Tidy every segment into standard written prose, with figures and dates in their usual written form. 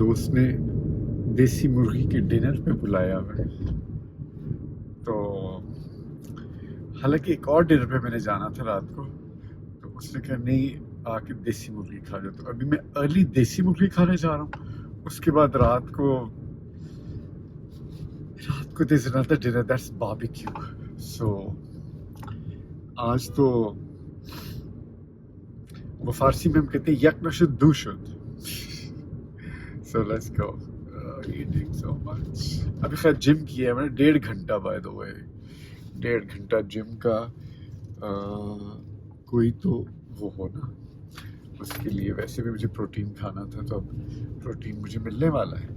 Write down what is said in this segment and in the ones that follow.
दोस्त ने देसी मुर्गी के डिनर पे बुलाया हमें। तो हालांकि एक और डिनर पे मैंने जाना था रात को, तो उसने कहा नहीं आके देसी मुर्गी खा जाओ। तो अभी मैं अर्ली देसी मुर्गी खाने जा रहा हूँ। उसके बाद रात को there's another dinner, that's barbecue. So आज तो वो फारसी में हम कहते हैं यक नशुद दूशुद। So let's go. Eating so much. अभी खैर जिम किया है मैंने 1.5 घंटा by the way. 1.5 घंटा जिम का कोई तो वो हो ना, उसके लिए वैसे भी मुझे प्रोटीन खाना था, तो अब प्रोटीन मुझे मिलने वाला है।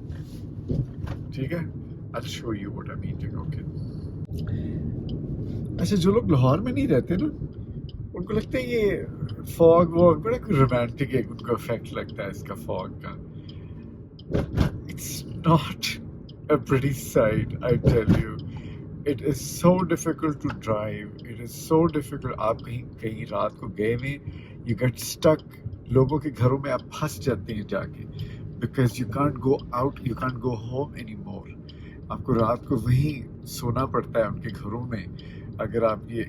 ठीक है, I'll show you what I'm eating, okay? अच्छा, जो लोग लाहौर में नहीं रहते ना, उनको लगता है ये फॉग वॉग बड़ा रोमांटिक है, उनको इफेक्ट लगता है इसका फॉग का। It's not a pretty sight, I tell you. It is so difficult to drive. It is so difficult. आप कहीं रात को गए में, you get stuck. लोगों के घरों में आप फंस जाते हैं जाके, because you can't go out, you can't go home anymore. आपको रात को वहीं सोना पड़ता है उनके घरों में। अगर आप ये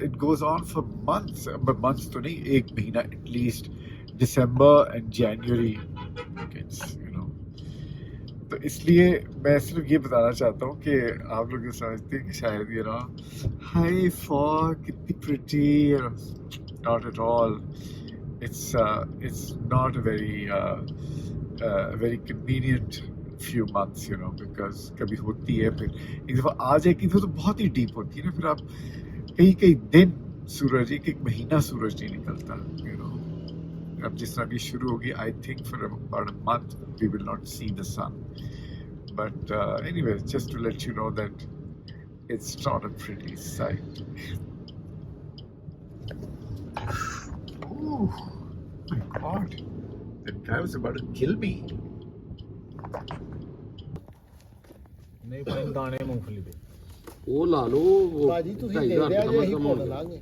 it goes on for months, but months तो नहीं, 1 महीना at least, December and January gets, तो इसलिए मैं सिर्फ ये बताना चाहता हूँ कि आप लोग ये समझते हैं कि शायद हाय फॉग कितनी pretty, not at all. it's not a very convenient few months, because कभी होती है, फिर एक दफ़ा आ जाएगी तो बहुत ही डीप होती है ना, फिर आप कई दिन सूरज, एक महीना सूरज नहीं निकलता, अब जिस तरह भी शुरू होगी, I think for about a month we will not see the sun, but anyway, just to let you know that it's not a pretty sight. Oh my God, that guy was about to kill me. नहीं pine दाने मूंगफली पे वो ला लो, वो बाजी ਤੁਸੀਂ ਦੇ ਦਿਆ ਜੇ ਅਸੀਂ ਭੁੱਲ ਲਾਂਗੇ।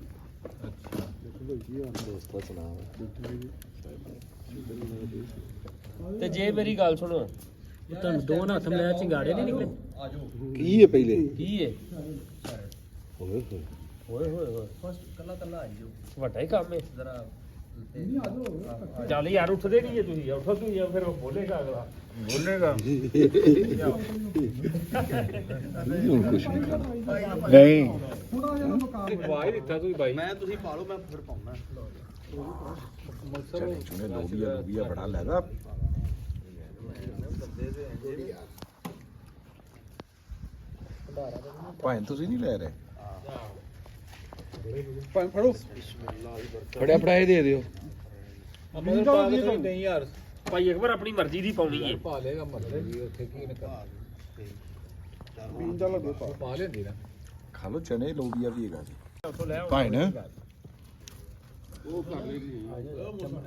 ਤੇ ਜੇ ਮੇਰੀ ਗੱਲ ਸੁਣੋ, ਤੁਹਾਨੂੰ ਦੋ ਹੱਥ ਮਿਲਾ ਚਿੰਗਾੜੇ ਨਹੀਂ ਨਿਕਲੇ? ਕੀ ਹੈ ਪਹਿਲੇ? ਕੀ ਹੈ? ਓਏ ਓਏ ਹੋਏ ਹੋਏ, ਕੱਲਾ ਕੱਲਾ ਆਈਓ, ਵੱਡਾ ਹੀ ਕੰਮ ਹੈ ਜ਼ਰਾ। ਚੱਲ ਯਾਰ, ਉੱਠਦੇ ਨਹੀਂ ਜੇ ਤੁਸੀਂ, ਉੱਠੋ ਤੁਸੀਂ, ਫਿਰ ਬੋਲੇਗਾ ਅਗਲਾ, ਬੋਲੇਗਾ ਹੁਣ ਕੁਛ ਨਹੀਂ ਖਾਣਾ। नहीं, ਵਾਹ ਹੀ ਦਿੱਤਾ ਤੁਸੀਂ ਬਾਈ। ਮੈਂ ਤੁਸੀਂ ਪਾ ਲਓ, ਮੈਂ ਫਿਰ ਪਾਉਣਾ। ਚਨੇ ਲੋਬੀਆ ਬੜਾ ਲੈਦਾ। ਭਾਵੇਂ ਤੁਸੀਂ ਨਹੀਂ ਲੈ ਰਹੇ, ਫੜੋ। ਫੜਿਆ ਦੇ ਦਿਓ। ਨਹੀਂ ਯਾਰ, ਭਾਈ ਇੱਕ ਵਾਰ ਆਪਣੀ ਮਰਜ਼ੀ ਦੀ ਪਾਉਣੀ ਹੈ। ਪਾ ਲੇਗਾ ਮਤਲਬ ਵੀ ਉੱਥੇ ਕੀ ਨਾ ਕਰ ਪੀਣ ਦਾ ਲੱਗੇ ਪਾ ਲੈਂਦੀ ਨਾ। ਖਾ ਲਓ ਚਨੇ, ਲੋਬੀਆ ਵੀ ਹੈਗਾ ਜੀ। ਉੱਥੋਂ ਲੈ ਆਓ। ਭਾਵੇਂ ਨਾ ਉਹ ਕਰ ਲੈਗੀ।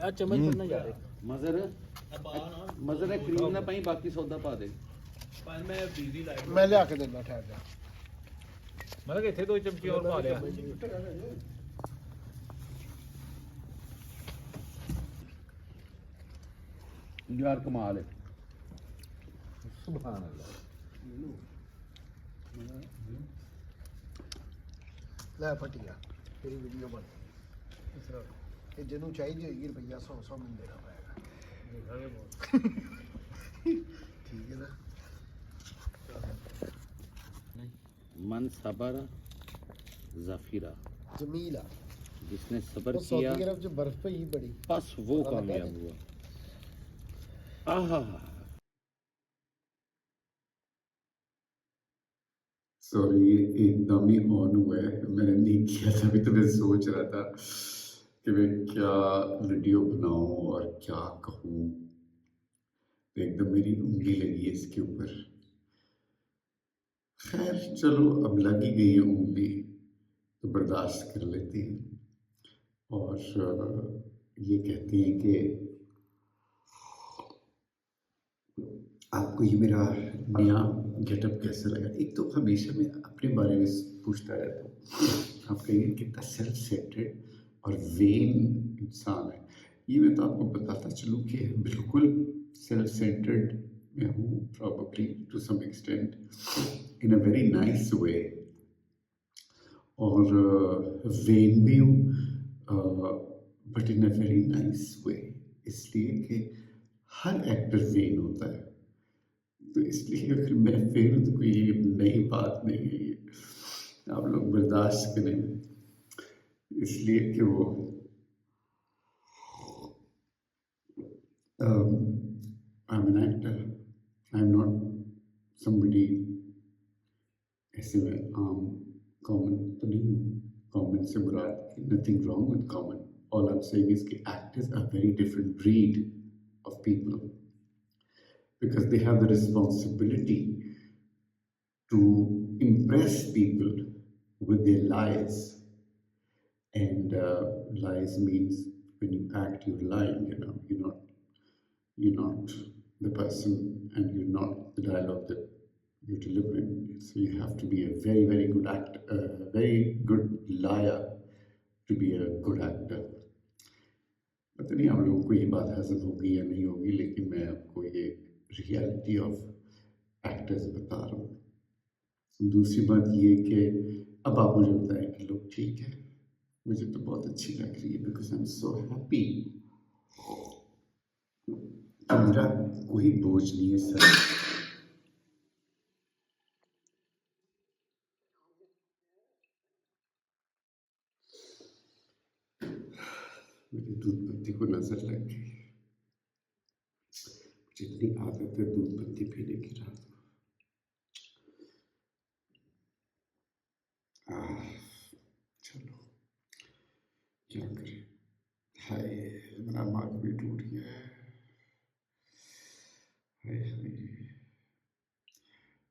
ਆ ਚਮਚ ਪਰ ਨਾ ਜਾ ਮਜ਼ਰ ਕਰੀਮ ਨਾ ਪਾਈ, ਬਾਕੀ ਸੌਦਾ ਪਾ ਦੇ। ਮੈਂ ਲਿਆ ਕੇ ਦਿੰਦਾ, ਠਹਿਰ ਜਾ। ਮਤਲਬ ਕਿ ਇੱਥੇ 2 ਚਮਚੇ ਹੋਰ ਪਾ ਲਿਆ। ਯਾਰ ਕਮਾਲ ਹੈ। ਸੁਭਾਨ ਅੱਲਾਹ। ਲੈ ਫਟਿਆ ਤੇਰੀ ਵੀਡੀਓ ਬਣ। ਇਹ ਜਿਹਨੂੰ ਚਾਹੀਦੀ ਹੋਏਗੀ ਰੁਪਈਆ 100 ਮੈਨੂੰ ਦੇਣਾ ਪਏਗਾ। ठीक है ना। मन सबर जफीरा, जमीला जिसने सबर तो सऊदी किया अरब जो बर्फ पे ही बड़ी बस वो कामयाब हुआ। आहा, सॉरी, एकदम ही ऑन हुआ है, मैंने नहीं किया था। अभी तो मैं सोच रहा था कि मैं क्या वीडियो बनाऊं और क्या कहूं, तो एकदम मेरी उंगली लगी है इसके ऊपर। खैर चलो, अब लग ही गई है उंगली तो बर्दाश्त कर लेते हैं। और ये कहते हैं कि आपको ये मेरा नया गेटअप कैसा लगा। एक तो हमेशा मैं अपने बारे में पूछता रहता हूँ, आप कहिए कितना सेल्फ सेंटर्ड और वेन इंसान है। ये मैं तो आपको बताता चलूँ कि बिल्कुल सेल्फ सेंटर्ड मैं हूँ probably to some extent in a very nice way और वेन भी हूँ but in a very nice way, इसलिए कि हर एक्टर वेन होता है, तो इसलिए अगर मैं फेल हूँ तो कोई नई बात नहीं है ये, आप लोग बर्दाश्त करें, इसलिए कि वो I am an actor, I am not somebody ऐसे में आम कॉमन तो नहीं हूँ, कॉमन से मुराद nothing wrong with common, all I am saying is कि actors are very different breed of people because they have the responsibility to impress people with their lies. And lies means when you act, you're lying. You know, you're not the person, and you're not the dialogue that you're delivering. So you have to be a very, very good actor, a very good liar to be a good actor. पता नहीं आप लोगों को ये बात हजम होगी या नहीं होगी, लेकिन मैं आपको ये रियलिटी ऑफ एक्टर्स बता रहा हूँ। दूसरी बात ये कि अब आप मुझे बताएं कि लोग ठीक है, मुझे तो बहुत अच्छी लग रही है because I am so happy, मेरा कोई बोझ नहीं है सर। मेरी दूध पत्ती को नजर लग गई, मुझे इतनी आदत है दूध पत्ती पीने की रात को। चलो क्या करें, हाय मेरा मग भी टूट गया है, हाय हाय।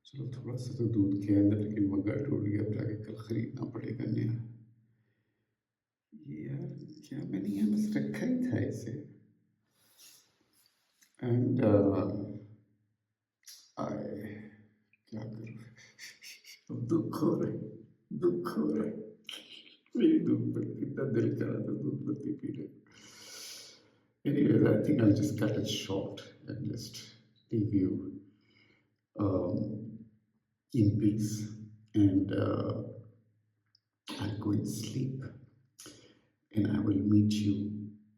चलो थोड़ा सा तो दूध के अंदर, लेकिन मग्गा टूट गया, अब जाके कल खरीदना पड़ेगा नया। ये यार क्या मैंने यहाँ बस रखा ही था इसे, एंड आए क्या करूँ, अब दुख हो रहा है, दुख हो रहा है, मेरी दूध पत्ती, कितना दिल करा था दूध पत्ती पीने। Anyways, I think I'll just cut it short and just leave you in peace, and I'll go and sleep, and I will meet you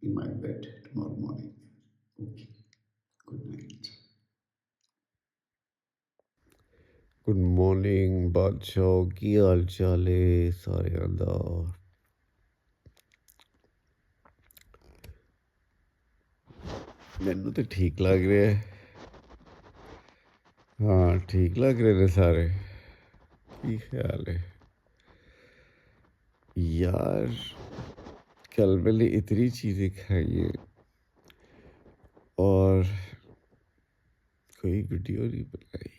in my bed tomorrow morning. Okay, good night. Good morning बादशाह, की हाल चाल है सारे दा। मैनू तो ठीक लग रहा है, हाँ ठीक लग रहे ने सारे, की ख्याल है यार। कल मैंने इतनी चीज़ें खाई है और कोई वीडियो नहीं बनाई,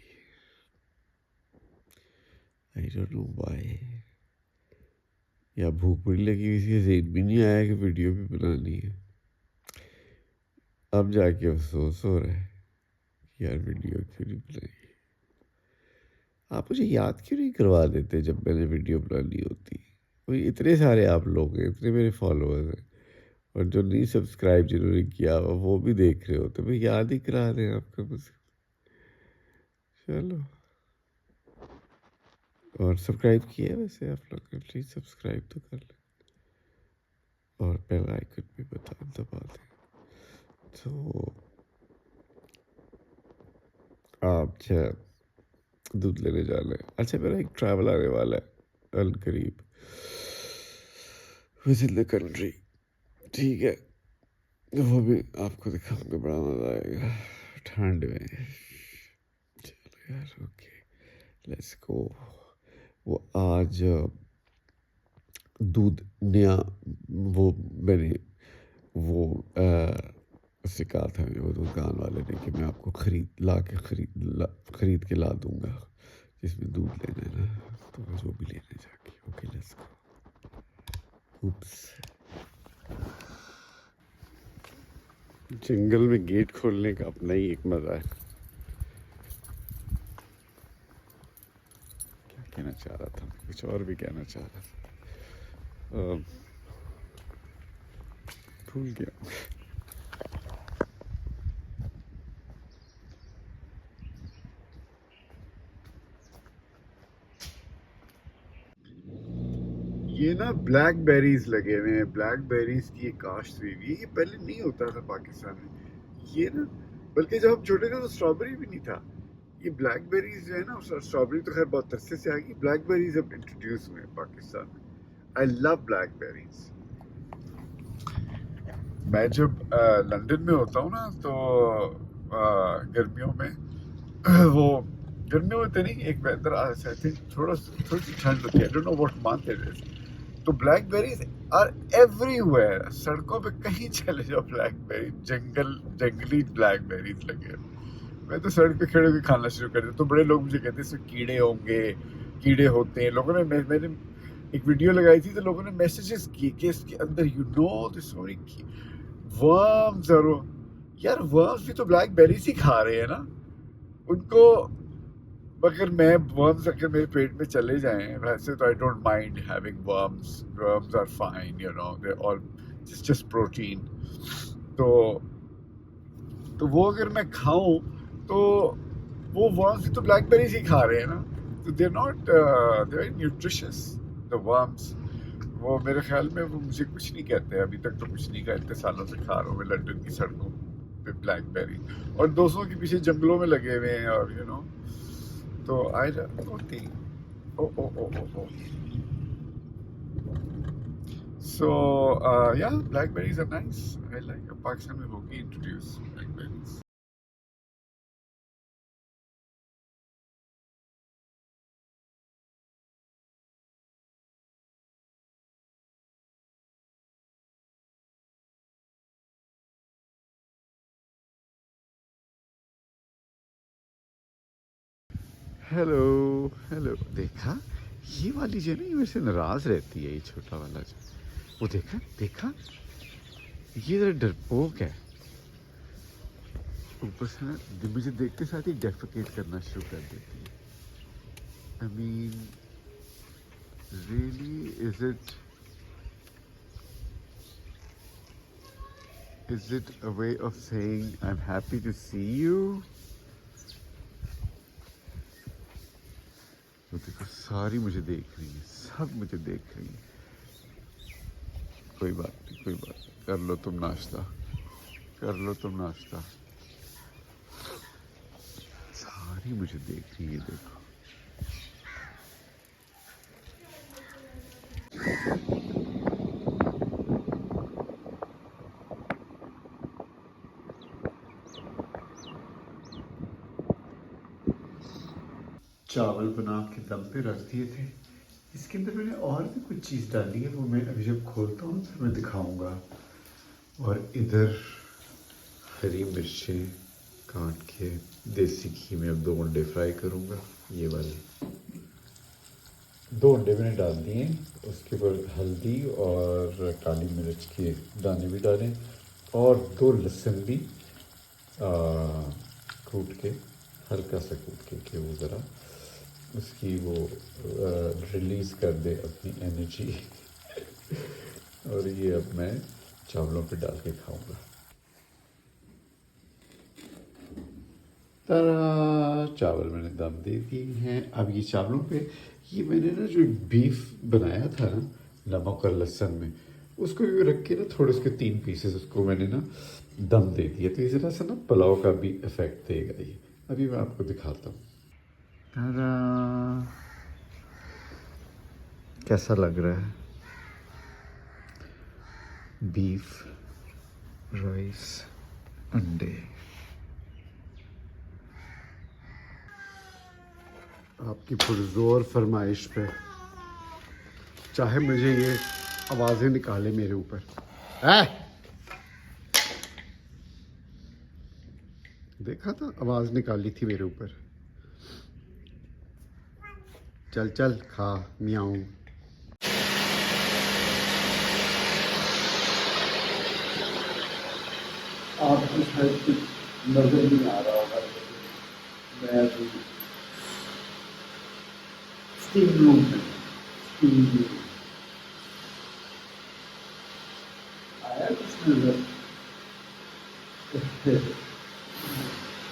आई डोंट नो व्हाई, या भूख बड़ी लगी हुई थी, ज़हन भी नहीं आया कि वीडियो भी बनानी है। अब जाके अफसोस हो रहा है कि यार वीडियो क्यों नहीं बनाई। आप मुझे याद क्यों नहीं करवा देते जब मैंने वीडियो बनानी होती। कोई इतने सारे आप लोग हैं, इतने मेरे फॉलोअर्स हैं, और जो नहीं सब्सक्राइब जिन्होंने किया हुआ वो भी देख रहे हो, तो मैं याद ही करा दें आपको मुझे। चलो, और सब्सक्राइब किया है वैसे आप लोग ने, प्लीज़ सब्सक्राइब तो कर लें और बेल आइकन भी दबा दें। तो आप दूध लेने जाना है। अच्छा, मेरा एक ट्रैवल आने वाला है अल करीब, विजिट द कंट्री, ठीक है, वो भी आपको दिखाऊंगा, बड़ा मज़ा आएगा ठंड में। चलो यार, ओके लेट्स गो। वो आज दूध नया, वो मैंने वो उससे कहा था वो दुकान वाले ने कि मैं आपको खरीद के ला दूंगा, जिसमें दूध लेना है ना, तो मैं वो भी लेने जाके। Okay let's go. उप्स, जंगल में गेट खोलने का अपना ही एक मज़ा है। क्या कहना चाह रहा था, कुछ और भी कहना चाह रहा था, भूल गया। ये ना ब्लैकबेरीज लगे हुए हैं, ब्लैकबेरीज की काश्त हुई हुई है। ये पहले नहीं होता था पाकिस्तान में ये ना, बल्कि जब हम छोटे थे तो स्ट्रॉबेरी भी नहीं था। ये ब्लैकबेरीज जो है ना, स्ट्रॉबेरी तो खैर बहुत अरसे से आ गई, ब्लैकबेरीज अब इंट्रोड्यूस हुए हैं पाकिस्तान में। I love blackberries. मैं जब लंदन में होता हूँ ना तो गर्मियों में वो गर्मियों में तो नहीं, एक वेदर आई थिंक थोड़ी सी ठंड होती है, I don't know what month it is, तो ब्लैकबेरीज आर एवरीवेयर। सड़कों पे कहीं चले जाओ ब्लैकबेरी, जंगली ब्लैकबेरीज लगे हैं। मैं तो सड़क पे खड़े होकर खाना शुरू कर दिया, तो बड़े लोग मुझे कहते हैं इसमें कीड़े होंगे, कीड़े होते हैं। लोगों ने मैंने एक वीडियो लगाई थी तो लोगों ने मैसेजेस किए कि इसके अंदर दिस वर्म्स, और यार वर्म्स भी तो ब्लैकबेरीज ही खा रहे हैं ना उनको। अगर मैं वर्म्स अगर मेरे पेट में चले जाएं, वैसे तो I don't mind having worms are fine, you know, they all just protein. तो वो अगर मैं खाऊं तो वो वर्म्स भी तो ब्लैकबेरीज ही खा रहे हैं ना, तो they not very nutritious the worms. वो मेरे ख्याल में वो मुझे कुछ नहीं कहते, अभी तक तो कुछ नहीं कहा, इतने सालों से खा रहा हूँ मैं लंदन की सड़कों पे ब्लैकबेरी, और दोस्तों के पीछे जंगलों में लगे हुए हैं, और यू नो, तो I don't think oh so या blackberries are nice, I like. Pakistan में होगी इंट्रोड्यूस ब्लैकबेरीज। हेलो हेलो, देखा ये वाली जो है ना, ये मेरे से नाराज रहती है, ये छोटा वाला जो, वो देखा ये जरा डरपोक है। ऊपर से ना मुझे देखते साथ ही डेफिकेट करना शुरू कर देती है। I mean really, is it a way of saying I am happy to see you? तो देखो सारी मुझे देख रही है, सब मुझे देख रही है। कोई बात नहीं, कर लो तुम नाश्ता, सारी मुझे देख रही है, देखो। चावल बना के दम पे रख दिए थे, इसके अंदर मैंने और भी कुछ चीज़ डाली है, वो मैं अभी जब खोलता हूँ फिर मैं दिखाऊंगा। और इधर हरी मिर्चें काट के देसी घी में अब 2 अंडे फ्राई करूँगा। ये वाले 2 अंडे मैंने डाल दिए, उसके ऊपर हल्दी और काली मिर्च के दाने भी डालें, और 2 लहसुन भी कूट के, हल्का सा कूट के कि वो ज़रा उसकी वो रिलीज़ कर दे अपनी एनर्जी। और ये अब मैं चावलों पे डाल के खाऊंगा। तारा, चावल मैंने दम दे दिए हैं। अब ये चावलों पे ये मैंने ना जो बीफ बनाया था ना नमक और लहसुन में, उसको भी रख के ना थोड़े उसके 3 पीसेस उसको मैंने ना दम दे दिया, तो इस तरह से ना पुलाव का भी इफ़ेक्ट देगा ये। अभी मैं आपको दिखाता हूँ। कैसा लग रहा है? बीफ, राइस, अंडे। आपकी पुरजोर फरमाइश पे, चाहे मुझे ये आवाज़ें निकाले मेरे ऊपर। देखा था, आवाज़ निकाली थी मेरे ऊपर। चल खा, मियाऊं। आपको शायद कुछ नजर नहीं आ रहा होगा, मैं अभी स्टीम रूम में, आया कुछ नजर?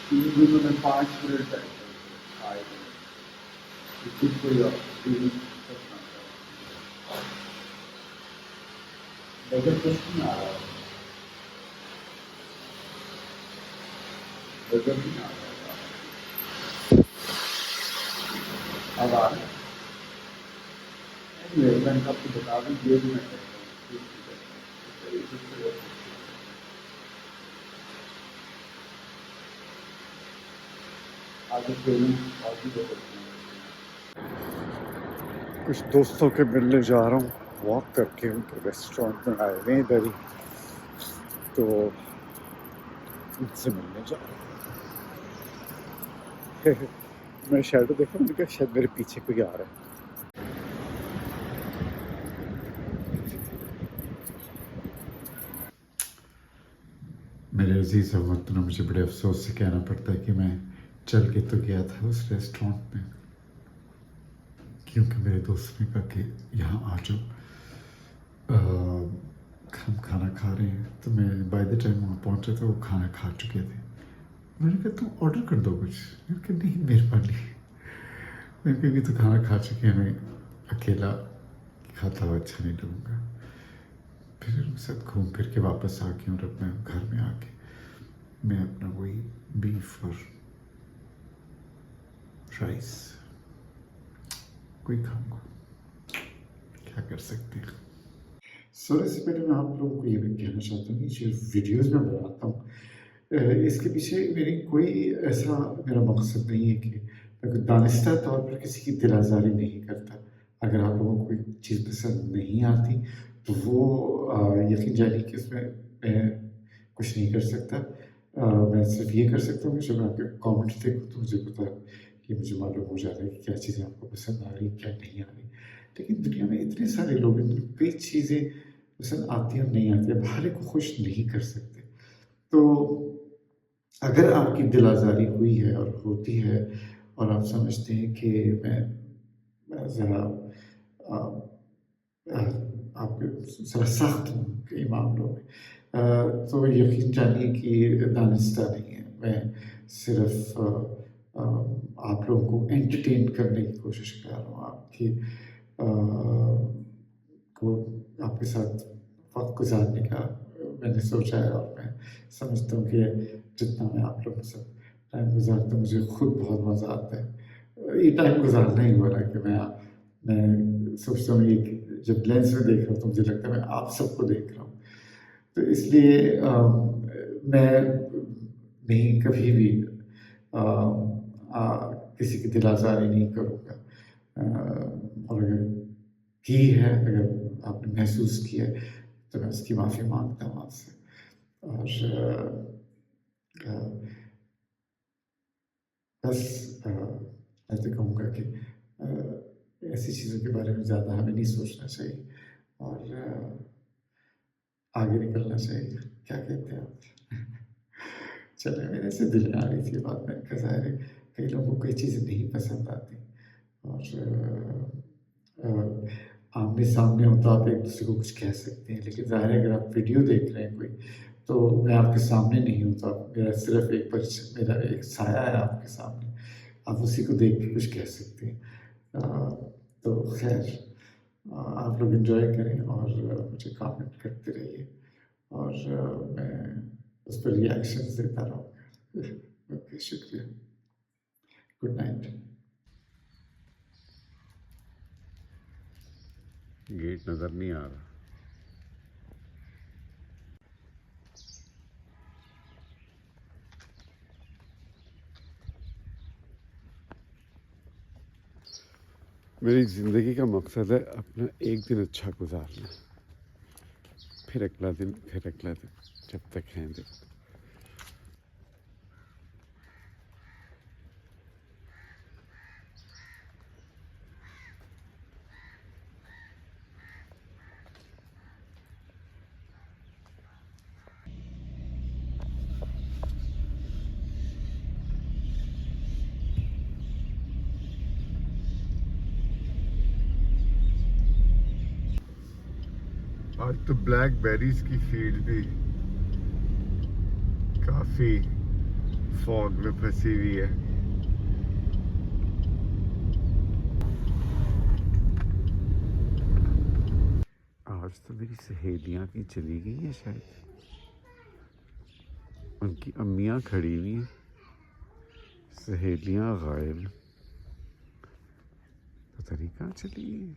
स्टीम रूम में 5 मिनट आएगा। इधर कुछ नहीं आ रहा, इधर नहीं आ रहा, अब आ रहा है। मैं आपको बता दूं, ये भी मैं करता हूँ। आगे पेमेंट और भी दे सकते हैं। कुछ दोस्तों के मिलने जा रहा हूँ, वॉक करके उनके रेस्टोरेंट में आए हुए इधर ही, तो उनसे मिलने जा रहा हूँ। मैं शैडो देखा, मैंने कहा शायद मेरे पीछे कोई आ रहा है। मेरे अजीज़ वतनों, मुझे बड़े अफसोस से कहना पड़ता है कि मैं चल के तो गया था उस रेस्टोरेंट में, क्योंकि मेरे दोस्त ने कहा कि यहाँ आ जाओ, हम खाना खा रहे हैं। तो मैं बाय द टाइम वहाँ पहुँचा तो वो खाना खा चुके थे। मैंने कहा तुम ऑर्डर कर दो कुछ। मैंने कहा नहीं, मेहरबानी। मैंने कहा कि तो खाना खा चुके हैं, मैं अकेला खाता हुआ अच्छा नहीं लगूँगा। फिर उनके साथ घूम फिर के वापस आ गया, और अपने घर में आके मैं अपना वही बीफ और राइस कोई खाऊंगा, क्या कर सकते हैं। इससे पहले मैं आप लोगों को ये भी कहना चाहता हूँ कि जो वीडियोज़ मैं बनाता हूँ, इसके पीछे मेरी कोई ऐसा मेरा मकसद नहीं है कि मैं दानिस्ता तौर पर किसी की दिल आज़ारी नहीं करता। अगर आप लोगों को कोई चीज़ पसंद नहीं आती तो वो यकीन जानिए कि उसमें मैं कुछ नहीं कर सकता। मैं सिर्फ ये कर सकता हूँ कि जब मैं आपके कमेंट्स देखूँ तो मुझे पता कि मुझे मालूम हो जाता है कि क्या चीज़ें आपको पसंद आ रही, क्या नहीं आ रही। लेकिन दुनिया में इतने सारे लोग हैं, कई चीज़ें पसंद आती हैं और नहीं आती है, हर एक को खुश नहीं कर सकते। तो अगर आपकी दिल आज़ारी हुई है और होती है, और आप समझते हैं कि मैं ज़रा आपके ज़रा सख्त हूँ कई मामलों में, तो यकीन जानिए कि दानिस्ता नहीं है। मैं सिर्फ आप लोगों को एंटरटेन करने की कोशिश कर रहा हूँ, आपकी को आपके साथ वक्त गुजारने का मैंने सोचा है। और मैं समझता हूँ कि जितना मैं आप लोगों के साथ टाइम गुजारता हूँ, मुझे खुद बहुत मज़ा आता है। ये टाइम गुजारना ही हो रहा है कि मैं सोचता हूँ, ये जब लेंस में देख रहा हूँ तो मुझे लगता है मैं आप सबको देख रहा हूँ। तो इसलिए मैं नहीं कभी भी किसी की दिल आज़ारी नहीं करूँगा। और अगर की है, अगर आपने महसूस किया है, तो मैं उसकी माफ़ी मांगता हूँ आपसे। और बस मैं तो कहूँगा कि ऐसी चीज़ों के बारे में ज़्यादा हमें नहीं सोचना चाहिए और आगे निकलना चाहिए। क्या कहते हैं आप? चले, मेरे से दिल में आ रही थी बात। मैंने कहा ज़ाहिर है कई लोगों को कई चीज़ें नहीं पसंद आती, और आमने सामने हो तो आप एक दूसरे को कुछ कह सकते हैं, लेकिन ज़ाहिर है अगर आप वीडियो देख रहे हैं कोई, तो मैं आपके सामने नहीं हूँ, तो आप मेरा सिर्फ एक परिचय, मेरा एक साया है आपके सामने, आप उसी को देख के कुछ कह सकते हैं। तो खैर, आप लोग एंजॉय करें और मुझे कमेंट करते रहिए, और मैं उस पर रिएक्शंस देता रहूँगा। ओके, शुक्रिया, गुड नाइट। गेट नज़र नहीं आ रहा। मेरी ज़िंदगी का मकसद है अपना एक दिन अच्छा गुजारना, फिर अगला दिन, फिर अगला दिन, जब तक हैं दिन। आज तो ब्लैकबेरीज की फील्ड भी काफी फॉग में फंसी हुई है। आज तो मेरी सहेलियाँ की चली गई हैं शायद, उनकी अम्मियाँ खड़ी हुई हैं, सहेलियाँ गायब, पता नहीं कहाँ चली गई।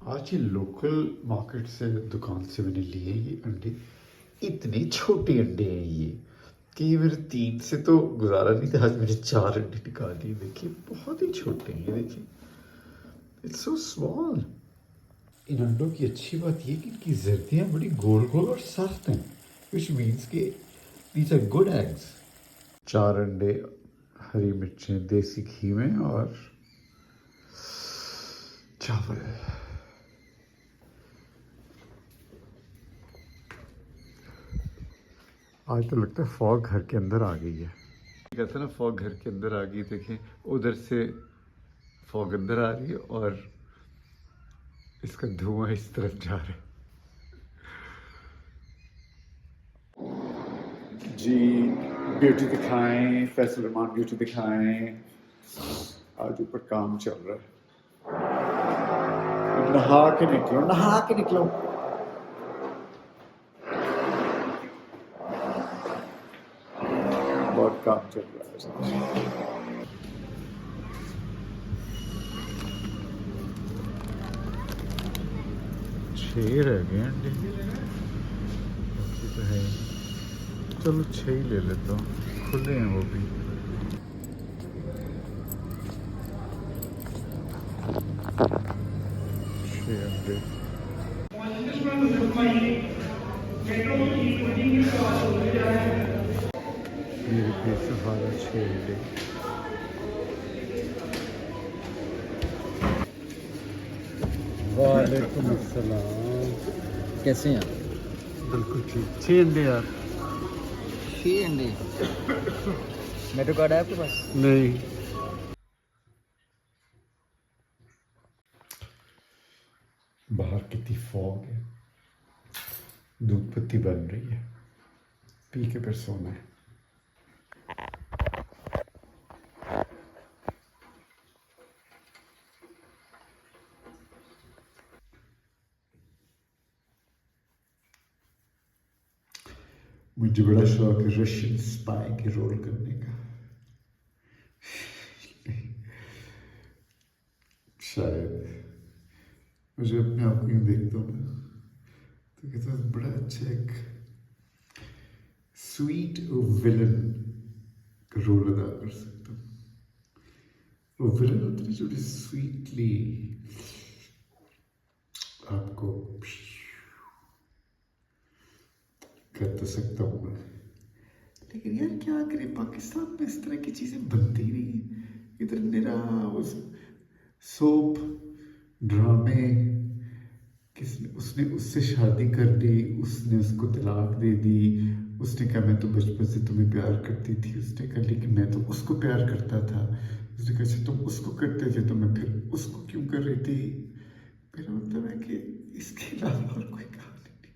आज ये लोकल मार्केट से दुकान से मैंने लिए ये अंडे, इतने छोटे अंडे हैं ये कि ये मेरे 3 से तो गुजारा नहीं था। आज मैंने 4 अंडे निकाल लिए। देखिए बहुत ही छोटे हैं ये, देखिए इट्स सो स्मॉल। इन अंडों की अच्छी बात ये कि इनकी जर्दियाँ बड़ी गोल गोल और सख्त हैं, विच मीन्स कि दीज आर गुड एग्स। 4 अंडे, हरी मिर्चें देसी घी में और चावल। आज तो लगता है फॉग घर के अंदर आ गई है। कहते हैं ना फॉग घर के अंदर आ गई। देखें उधर से फॉग अंदर आ रही है और इसका धुआं इस तरफ जा रहा है। जी ब्यूटी दिखाएं, फैसल रहमान ब्यूटी दिखाएं। आज ऊपर काम चल रहा है। नहा के निकलो, नहा के निकलो। बहुत काम चल रहा है। छह रह गए अंडे, बाकी तो है। चलो 6 ही ले लेता हूँ, खुले हैं वो भी। अंडे मेरे पेट से बाहर 6 अंडे। वालेकुम अस्सलाम, कैसे हैं? बिल्कुल ठीक। 6 अंडे यार। 6 अंडे। मेट्रो कार्ड है आपके पास? नहीं, बाहर कितनी फॉग है, धूप पत्ती बन रही है, पी के फिर सोना है। मुझे बड़ा शौक है रशियन स्पाई के रोल करने का। शायद मुझे अपने आप को यूँ देखता हूँ ना तो कहता हूँ बड़ा अच्छा एक स्वीट विलन का रोल अदा कर सकता हूँ। वो विलन होती है जो स्वीटली आपको कर तो सकता हूँ मैं, लेकिन यार क्या करें, पाकिस्तान में इस तरह की चीज़ें बनती नहीं है। इधर मेरा उस सोप ड्रामे, किसने उसने उससे शादी कर ली, उसने उसको तलाक दे दी, उसने कहा मैं तो बचपन से तुम्हें प्यार करती थी, उसने कहा लेकिन मैं तो उसको प्यार करता था, उसने कहा अच्छा तुम उसको करते थे तो मैं फिर उसको क्यों कर रही थी। मेरा मतलब है कि इसके अलावा और कोई कहानी नहीं।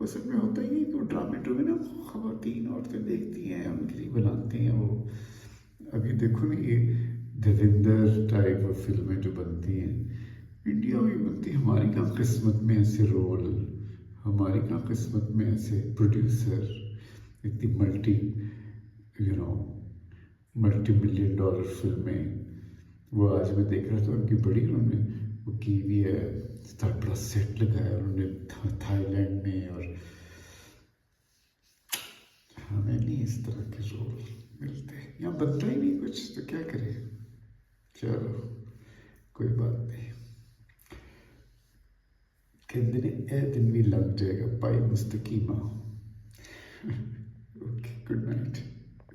वो सब में होता ही है कि वो ड्रामे ना ख़वातीन औरतें देखती हैं, उनके लिए बनाती हैं। वो अभी देखो ना ये देवेंद्र टाइप ऑफ फिल्में जो बनती हैं इंडिया में बनती, हमारी कहाँ किस्मत में ऐसे रोल, हमारी कहाँ किस्मत में ऐसे प्रोड्यूसर, इतनी $multi-million फिल्में। वो आज मैं देख रहा था उनकी बड़ी, उन्होंने वो की भी है, इतना बड़ा सेट लगाया उन्होंने थाईलैंड में, और हमें नहीं इस तरह के रोल मिलते, यहाँ बनता ही नहीं कुछ, तो क्या करें। चलो कोई बात नहीं, कहते ने ए दिन भी लग जाएगा पाई मुस्तकीमा। Okay, good night.